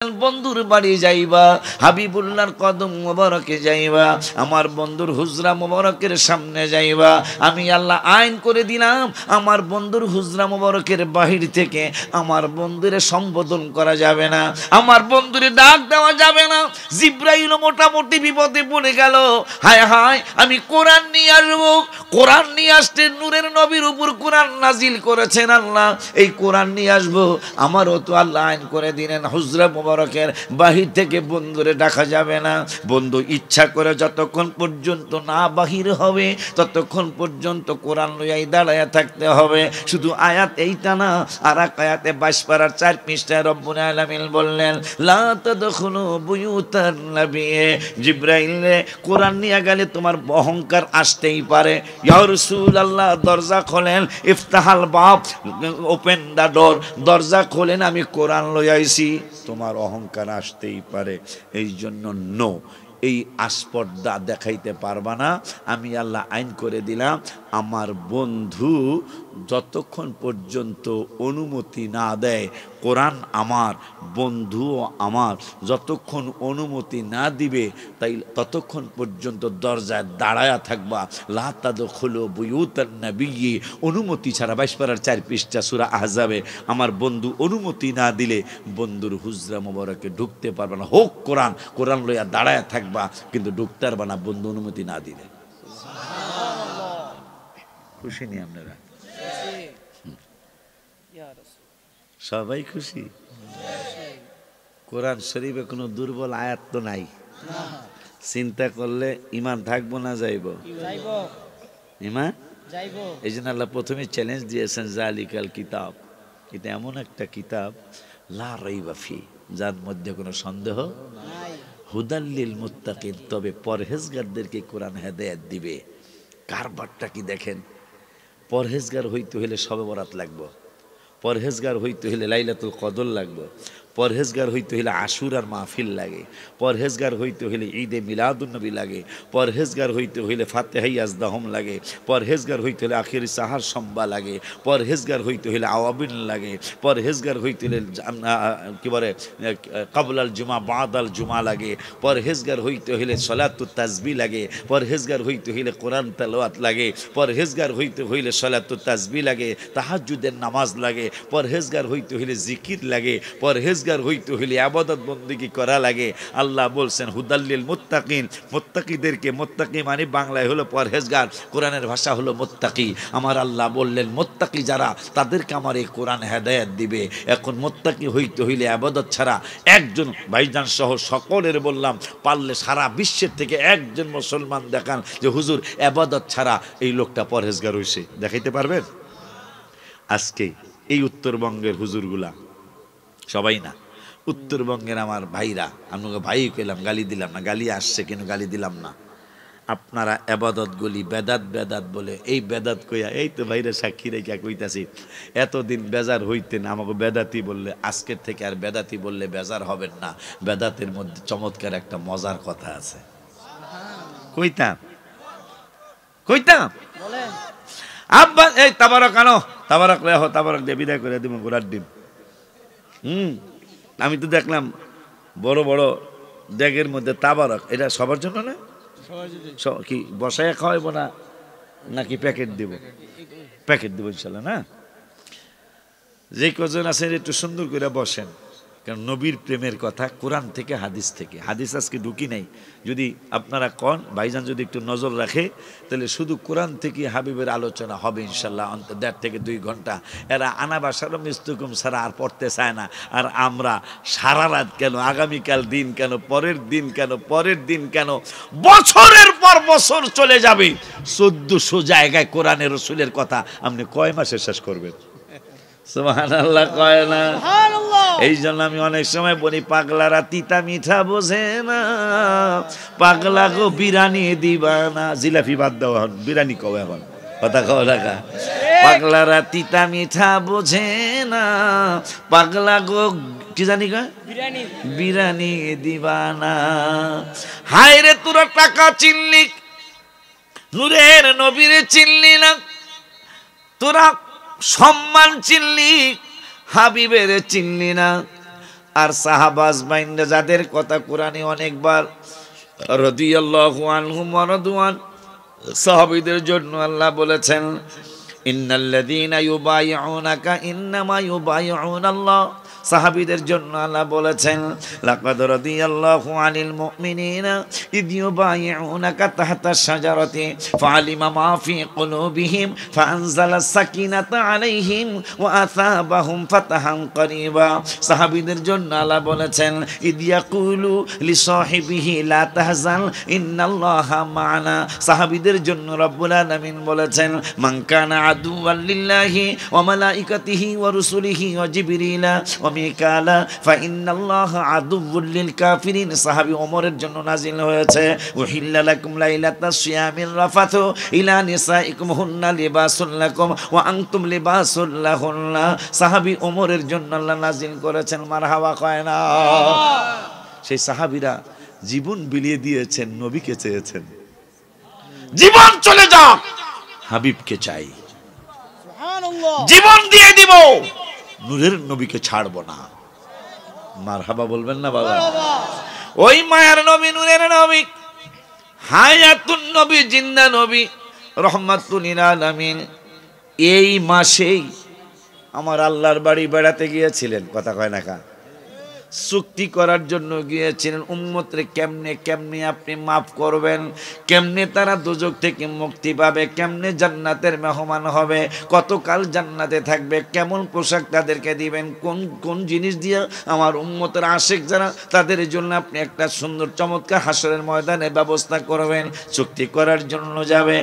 বন্ধুর বাড়ি যাইবা, হাবিবুল্লাহর কদম মোবারকে যাইবা, আমার বন্ধুর হুজরা মোবারকের সামনে যাইবা। আমি আল্লাহ আইন করে দিলাম, আমার বন্ধুর হুজরা মোবারকের বাহির থেকে আমার বন্ধুরে সম্বোধন করা যাবে না, আমার বন্ধুরে ডাক দেওয়া যাবে না। জিব্রাইল মোটামুটি বিপদে পড়ে গেল। হায় হায়, আমি কোরআন নিয়ে আসবো, কোরআন নিয়ে আসতে নূরের নবীর উপর কোরআন নাজিল করেছেন আল্লাহ, এই কোরআন নিয়ে আসবো। আমারও তো আল্লাহ আইন করে দিলেন, হুজরা মোবারকের বাহির থেকে বন্ধুরে ডাকা যাবে না। বন্ধু ইচ্ছা করে যতক্ষণ পর্যন্ত না বাহির হবে ততক্ষণ পর্যন্ত কোরআন লইয়াই দাঁড়ায়া থাকতে হবে। শুধু আয়াত এইটা না, আর এক আয়াতে 22 পারার 4 পৃষ্ঠায় রব্বুল আলামিন বললেন, লা তাদখুলু বুয়ুতান নবী। জিব্রাইল কোরআন নিয়ে গেলে তোমার অহংকার আসতেই পারে। ইয়া রাসূলুল্লাহ, দরজা খোলেন, ইফতাহাল বাব, ওপেন দা ডোর, দরজা খোলেন, আমি কোরআন লইয়াইছি। তোমার অহংকার আসতেই পারে, এই জন্য নো, এই আসপর্দা দেখাইতে পারবা না। আমি আল্লাহ আইন করে দিলাম, আমার বন্ধু যতক্ষণ পর্যন্ত অনুমতি না দেয়, কোরআন আমার, বন্ধুও আমার, যতক্ষণ অনুমতি না দিবে তাই ততক্ষণ পর্যন্ত দরজায় দাঁড়ায়া থাকবা। লা তাদখুলু বুয়ুতান নবী, অনুমতি ছাড়া 22 পারার 4 পৃষ্ঠা সূরা আহজাবে, আমার বন্ধু অনুমতি না দিলে বন্ধুর হুজরা মোবারকে ঢুকতে পারবে না। হোক কোরআন, কোরআন লইয়া দাঁড়ায়া থাকবা, কিন্তু ঢুকতে পারবা না বন্ধু অনুমতি না দিলে। খুশি নি আপনারা? সবাই খুশি? কোরআন শরীফে কোনো দুর্বল আয়াত তো নাই। চিন্তা করলে ইমান থাকবো না যাইব? ইমান যাইব। এই জন্য আল্লাহ প্রথমে চ্যালেঞ্জ দিয়েছেন, জালিকাল কিতাব, এটা এমন একটা কিতাব লা রাইবা ফি, যার মধ্যে কোনো সন্দেহ নাই, হুদাল্লিল মুত্তাকিন, তবে পরহেজগারদেরকে কোরআন হেদায়েত দিবে। কারবারটা কি দেখেন, পরহেজগার হইতে হলে শবে বরাত লাগবে, পরহেজগার হইতে হলে লাইলাতুল কদর লাগবে, পরহেজগার হইতে হলে আশুরার মাহফিল লাগে, পরহেজগার হইতে হলে ঈদে মিলাদুন্নবী লাগে, পরহেজগার হইতে হইলে ফাতেহাই আজদাহম লাগে, পরহেজগার হইতে হলে আখির সাহার সম্বা লাগে, পরহেজগার হইতে হলে আওয়াবিন লাগে, পরহেজগার হইতে হলে কি বলে কাবলাল জুমা বাদাল জুমা লাগে, পরহেজগার হইতে হলে সলাতুত তাসবিহ লাগে, পরহেজগার হইতে হইলে কোরআন তেলাওয়াত লাগে, পরহেজগার হইতে হইলে সলাতুত তাসবিহ লাগে, তাহাজ্জুদের নামাজ লাগে, পরহেজগার হইতে হইলে জিকির লাগে, পরহেজগার হইতে হইলে ইবাদত বন্দেগী করা লাগে। আল্লাহ বলছেন হুদাল্লিল মুত্তাকিন, মুত্তাকিদেরকে, মুত্তাকি মানে বাংলায় হলো পরহেজগার, কোরআনের ভাষা হলো মুত্তাকি। আমার আল্লাহ বললেন মুত্তাকি যারা, তাদেরকে আমার এই কোরআন হেদায়েত দিবে। এখন মুত্তাকি হইতে হইলে ইবাদত ছাড়া, একজন ভাইজান সহ সকলের বললাম, পারলে সারা বিশ্বের থেকে একজন মুসলমান দেখান যে হুজুর ইবাদত ছাড়া এই লোকটা পরহেজগার হইছে, দেখাইতে পারবেন? আজকে এই উত্তরবঙ্গের হুজুরগুলা, সবাই না, উত্তরবঙ্গের আমার ভাইরা, আপনাকে ভাই কইলাম, গালি দিলাম না, গালি আসছে কিন্তু গালি দিলাম না। আপনারা এবাদতগুলি বেদাত বেদাত বলে, এই বেদাত কইয়া, এই তো ভাইরা সাক্ষী রেখা কইতাছি, এতদিন বেজার হইতেন আমাকে বেদাতি বললে, আজকের থেকে আর বেদাতি বললে বেজার হবেন না। বেদাতের মধ্যে চমৎকার একটা মজার কথা আছে, কইতাম কইতাম আব্বা, এই তাবারক আনো, তাবারক রেহ, তাবারক দিয়ে বিদায় করে দিব গোলার ডিম। আমি তো দেখলাম বড় বড় ড্যাগের মধ্যে তাবারক, এটা সবার জন্য না? কি বসায় খাওয়াইব না নাকি প্যাকেট দিব? প্যাকেট দিব ইনশাল্লাহ। না, যে কজন আছেন একটু সুন্দর করে বসেন, কারণ নবীর প্রেমের কথা কোরআন থেকে, হাদিস থেকে। হাদিস আজকে ঢুকি নাই, যদি আপনারা কন ভাইজান যদি একটু নজর রাখে, তাহলে শুধু কোরআন থেকে হাবিবের আলোচনা হবে ইনশাল্লাহ, অন্তত 1.5 থেকে 2 ঘন্টা। এরা আনাবাসার মিস্তুকুম ছাড়া আর পড়তে চায় না। আর আমরা সারা রাত কেন, আগামীকাল দিন কেন, পরের দিন কেন, পরের দিন কেন, বছরের পর বছর চলে যাবে, 1400 জায়গায় কোরআনে রসুলের কথা আপনি কয় মাসে শেষ করবেন? সুবহানাল্লাহ কয় না? এই জন্য আমি অনেক সময় বলি, পাগলারা তিতা মিঠা বোঝে না, পাগলা গো বিরানি দিবা না। জিলাপি বাদ দাও, এখন বিরানি কও, এখন কথা কও টাকা। পাগলারা তিতা মিঠা বোঝে না, পাগলা গো কি জানি গা বিরানি দিবা না। হায় রে, তোরা টাকা চিনলি, নূরের নবীরে চিনলি না, তোরা সম্মান চিনলি, হাবিবের চিনলি না, আর সাহাবাজ বাইন্দা যাদের কথা কোরআনে অনেকবার রাদিয়াল্লাহু আনহুম ওয়া রাদওয়ান, সাহাবীদের জন্য আল্লাহ বলেছেন ইন্নাল্লাযীনা ইউবাইউনাকা ইন্নামা ইউবাইউনাল্লাহ। সাহাবীদের জন্য আল্লাহ বলেছেন লাকাদ রাদিয়াল্লাহু আনিল মুমিনিনা ইয ইউবাইউনাকা তাহতা শাজারাতি ফাআলিমা মা ফি কুলুবিহিম ফাআনজালাস সাকিনাতা আলাইহিম ওয়া আসাবাহুম ফাতাহান করিবা। সাহাবীদের জন্য আল্লাহ বলেছেন ইয ইয়াকুলু লিসাহিবিহি লা তাহজান ইন্নাল্লাহা মা'ানা। সাহাবীদের জন্য রব্বুল আলামিন বলেছেন মান কানা আদুওয়াল লিল্লাহি ওয়া মালাইকাতিহি ওয়া রুসুলিহি ওয়া জিবরিলা ওয়া মিকালা ফাইন্নাল্লাহা আদুউল লিল কাফিরিন। সাহাবী ওমরের জন্য নাজিল হয়েছে উহিল্লা লাকুম লাইলাতাস সিয়ামির রাফাতু ইলা নিসাইকুম হুন্না লিবাসুল লাকুম ওয়া আনতুম লিবাসুল লাহুন্না। সাহাবী ওমরের জন্য আল্লাহ নাজিল করেছেন মারহাবা কয় না। সেই সাহাবীরা জীবন বিলিয়ে দিয়েছেন, নবীকে চেয়েছেন। জীবন চলে যাক, হাবিবকে চাই, জীবন দিয়ে দিব, নূরের নবীকে ছাড়বো না। মারহাবা বলবেন না বাবা? ওই মায়ার নবী, নূরের নবী, হায়াতুন নবী, জিন্দা নবী, রহমাতুল লিল আলামিন এই মাসেই আমার আল্লাহর বাড়ি বেড়াতে গিয়েছিলেন। কথা কয় না কা? চুক্তি করার জন্য গিয়েছিলেন উম্মতরে কেমনে কেমনে আপনি মাফ করবেন, কেমনে তারা দোজক থেকে মুক্তি পাবে, কেমনে জান্নাতের মেহমান হবে, কতকাল জান্নাতে থাকবে, কেমন পোশাক তাদেরকে দিবেন, কোন কোন জিনিস দিয়ে আমার উম্মতের আশিক যারা তাদের জন্য আপনি একটা সুন্দর চমৎকার হাসরের ময়দানে ব্যবস্থা করবেন। চুক্তি করার জন্য যাবে।